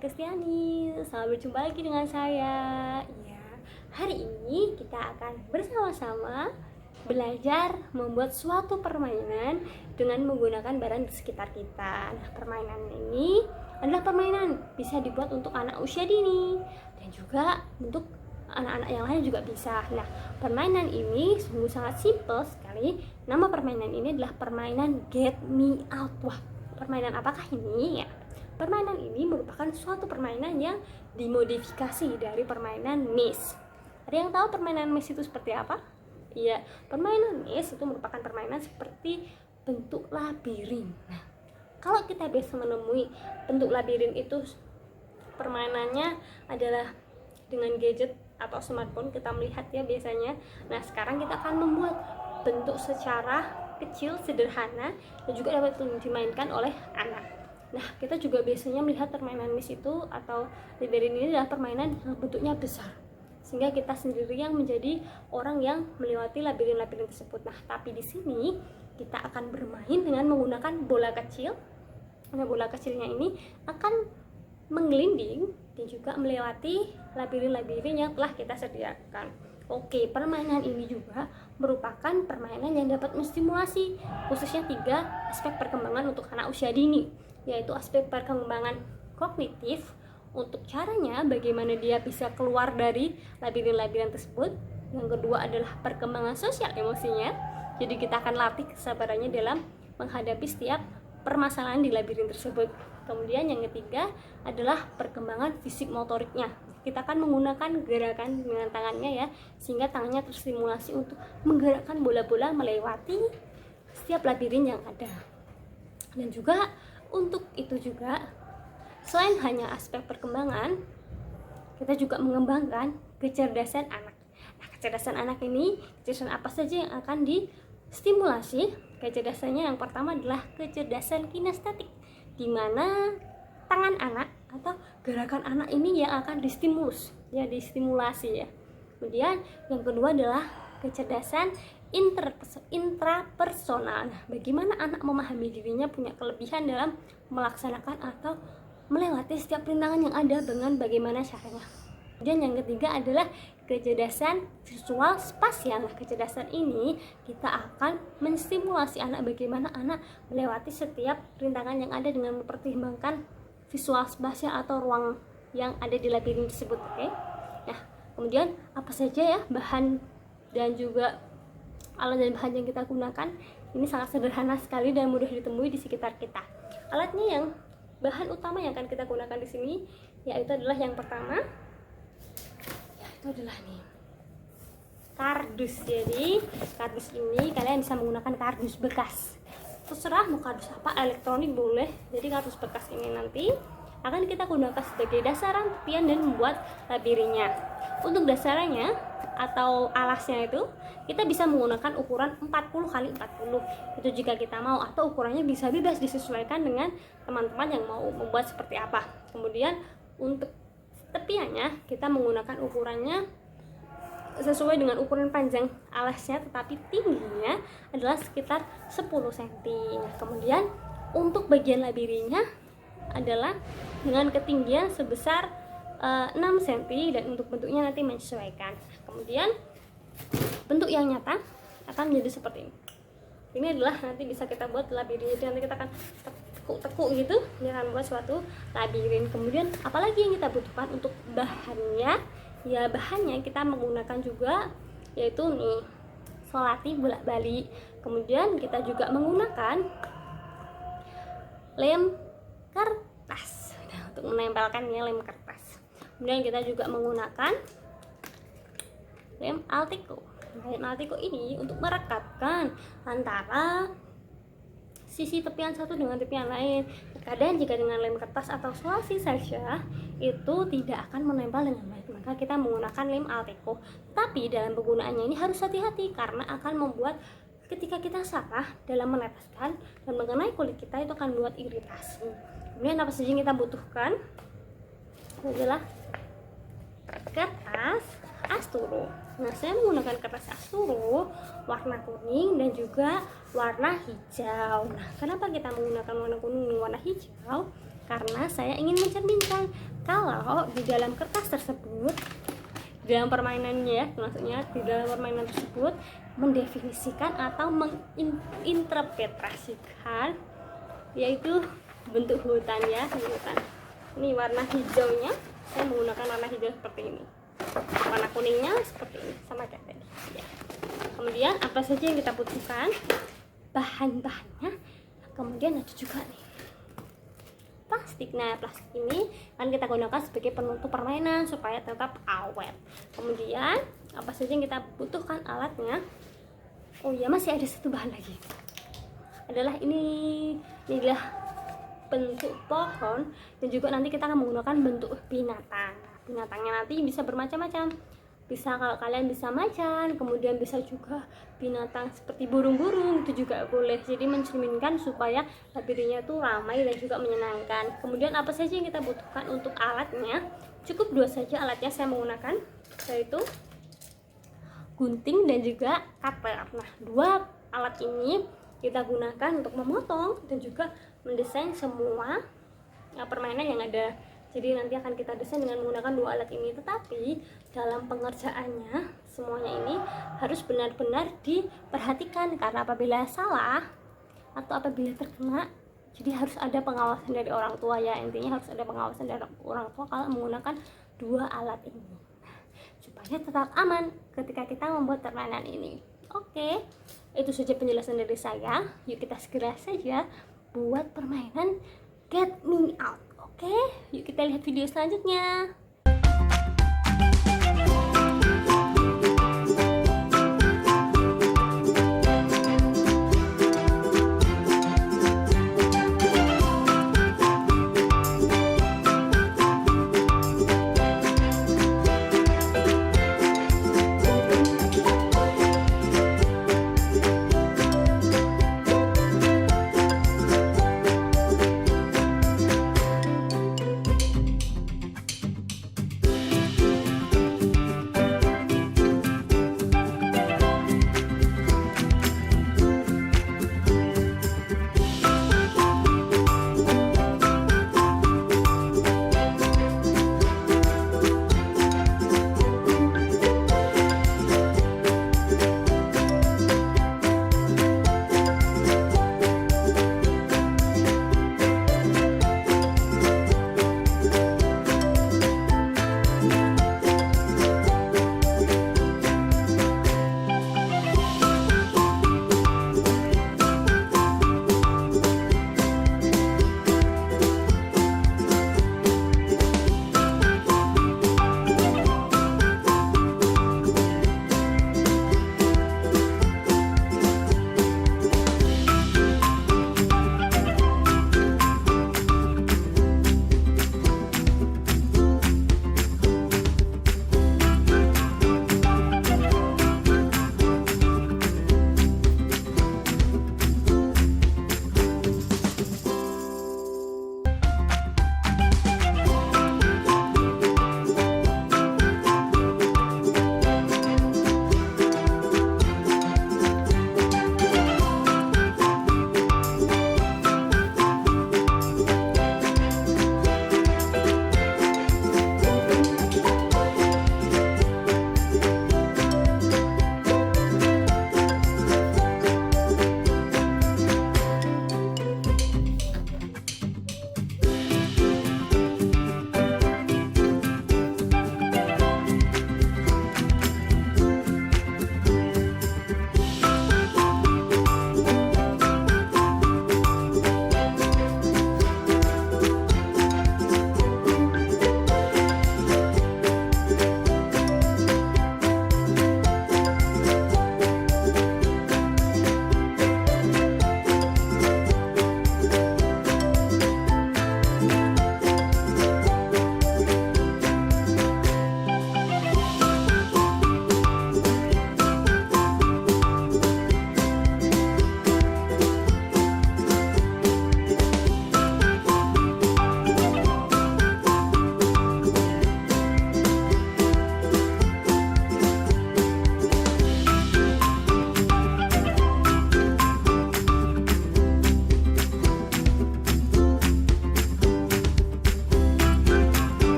Kristiani. Selamat berjumpa lagi dengan saya. Ya, hari ini kita akan bersama-sama belajar membuat suatu permainan dengan menggunakan barang di sekitar kita. Nah, permainan ini adalah permainan bisa dibuat untuk anak usia dini dan juga untuk anak-anak yang lain juga bisa. Nah, permainan ini sungguh sangat simpel sekali. Nama permainan ini adalah permainan Get Me Out. Wah, permainan apakah ini? Ya, permainan ini merupakan suatu permainan yang dimodifikasi dari permainan maze. Ada yang tahu permainan maze itu seperti apa? Iya, permainan maze itu merupakan permainan seperti bentuk labirin. Nah, kalau kita biasa menemui bentuk labirin itu permainannya adalah dengan gadget atau smartphone, kita melihat ya biasanya. Nah, sekarang kita akan membuat bentuk secara kecil, sederhana, dan juga dapat dimainkan oleh anak. Nah, kita juga biasanya melihat permainan maze itu atau labirin ini adalah permainan yang bentuknya besar, sehingga kita sendiri yang menjadi orang yang melewati labirin-labirin tersebut. Nah, tapi di sini kita akan bermain dengan menggunakan bola kecil. Nah, bola kecilnya ini akan menggelinding dan juga melewati labirin-labirin yang telah kita sediakan. Oke, permainan ini juga merupakan permainan yang dapat menstimulasi khususnya 3 aspek perkembangan untuk anak usia dini, yaitu aspek perkembangan kognitif. Untuk caranya bagaimana dia bisa keluar dari labirin-labirin tersebut. Yang kedua adalah perkembangan sosial emosinya, jadi kita akan latih kesabarannya dalam menghadapi setiap permasalahan di labirin tersebut. Kemudian yang ketiga adalah perkembangan fisik motoriknya. Kita akan menggunakan gerakan dengan tangannya ya, sehingga tangannya terstimulasi untuk menggerakkan bola-bola melewati setiap labirin yang ada. Dan juga untuk itu juga, selain hanya aspek perkembangan, kita juga mengembangkan kecerdasan anak. Nah, kecerdasan anak ini, kecerdasan apa saja yang akan distimulasi? Kecerdasannya yang pertama adalah kecerdasan kinestetik, di mana tangan anak atau gerakan anak ini yang akan distimulasi ya. Kemudian yang kedua adalah kecerdasan intrapersonal. Nah, bagaimana anak memahami dirinya punya kelebihan dalam melaksanakan atau melewati setiap rintangan yang ada dengan bagaimana caranya. Kemudian yang ketiga adalah kecerdasan visual spasial. Nah, kecerdasan ini kita akan menstimulasi anak bagaimana anak melewati setiap rintangan yang ada dengan mempertimbangkan visual spasial atau ruang yang ada di labirin tersebut. Oke. Nah, kemudian apa saja ya bahan dan juga alat dan bahan yang kita gunakan? Ini sangat sederhana sekali dan mudah ditemui di sekitar kita. Alatnya yang bahan utama yang akan kita gunakan di sini yaitu adalah yang pertama, yaitu adalah nih kardus. Jadi kardus ini kalian bisa menggunakan kardus bekas, terserah mau kardus apa, elektronik boleh. Jadi kardus bekas ini nanti akan kita gunakan sebagai dasaran tepian dan membuat labirinnya. Untuk dasarannya atau alasnya itu kita bisa menggunakan ukuran 40x40 itu jika kita mau, atau ukurannya bisa bebas disesuaikan dengan teman-teman yang mau membuat seperti apa. Kemudian untuk tepiannya kita menggunakan ukurannya sesuai dengan ukuran panjang alasnya, tetapi tingginya adalah sekitar 10 cm. Nah, kemudian untuk bagian labirinnya adalah dengan ketinggian sebesar 6 cm dan untuk bentuknya nanti menyesuaikan. Kemudian bentuk yang nyata akan menjadi seperti ini. Ini adalah nanti bisa kita buat labirin. Jadi nanti kita akan tekuk-tekuk gitu, dia akan membuat suatu labirin. Kemudian apalagi yang kita butuhkan untuk bahannya? Ya, bahannya kita menggunakan juga yaitu nih solati bolak balik. Kemudian kita juga menggunakan lem kertas. Nah, untuk menempelkannya lem kertas. Kemudian kita juga menggunakan lem Alteco. Lem Alteco ini untuk merekatkan antara sisi tepian satu dengan tepian lain. Terkadang jika dengan lem kertas atau solasi saja itu tidak akan menempel dengan baik, maka kita menggunakan lem Alteco. Tapi dalam penggunaannya ini harus hati-hati karena akan membuat ketika kita salah dalam meneteskan dan mengenai kulit kita itu akan membuat iritasi. Kemudian apa saja yang kita butuhkan adalah kertas asturo. Nah, saya menggunakan kertas asturo warna kuning dan juga warna hijau. Nah, kenapa kita menggunakan warna kuning dan warna hijau? karena saya ingin mencerminkan kalau di dalam kertas tersebut, di dalam permainannya ya, maksudnya di dalam permainan tersebut mendefinisikan atau menginterpretasikan, yaitu bentuk hutan ya, hutan. Ini warna hijaunya, saya menggunakan warna hijau seperti ini, warna kuningnya seperti ini, sama kayak tadi ya. Kemudian apa saja yang kita butuhkan, bahan-bahannya, kemudian ada juga nih plastik. Nah, plastik ini kan kita gunakan sebagai penutup permainan supaya tetap awet. Kemudian apa saja yang kita butuhkan alatnya, oh ya, masih ada satu bahan lagi, adalah inilah bentuk pohon, dan juga nanti kita akan menggunakan bentuk binatang. Binatangnya nanti bisa bermacam-macam, bisa kalau kalian bisa macan, kemudian bisa juga binatang seperti burung-burung, itu juga boleh. Jadi mencerminkan supaya labirintnya tuh ramai dan juga menyenangkan. Kemudian apa saja yang kita butuhkan untuk alatnya, cukup 2 saja alatnya saya menggunakan, yaitu gunting dan juga cutter. Nah, 2 alat ini kita gunakan untuk memotong dan juga mendesain semua permainan yang ada. Jadi nanti akan kita desain dengan menggunakan 2 alat ini, tetapi dalam pengerjaannya semuanya ini harus benar-benar diperhatikan, karena apabila salah atau apabila terkena, jadi harus ada pengawasan dari orang tua ya. Intinya harus ada pengawasan dari orang tua kalau menggunakan 2 alat ini, supaya tetap aman ketika kita membuat permainan ini. Oke, itu saja penjelasan dari saya. Yuk kita segera saja buat permainan Get Me Out. Oke, yuk kita lihat video selanjutnya.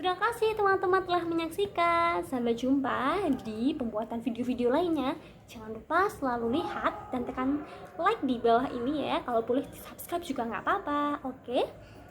Terima kasih teman-teman telah menyaksikan. Sampai jumpa di pembuatan video-video lainnya. Jangan lupa selalu lihat dan tekan like di bawah ini ya. Kalau boleh subscribe juga nggak apa-apa. Oke?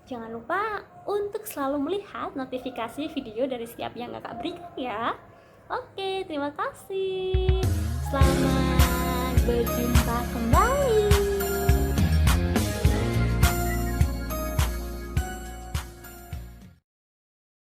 Jangan lupa untuk selalu melihat notifikasi video dari setiap yang kakak berikan ya. Oke, terima kasih. Selamat berjumpa kembali.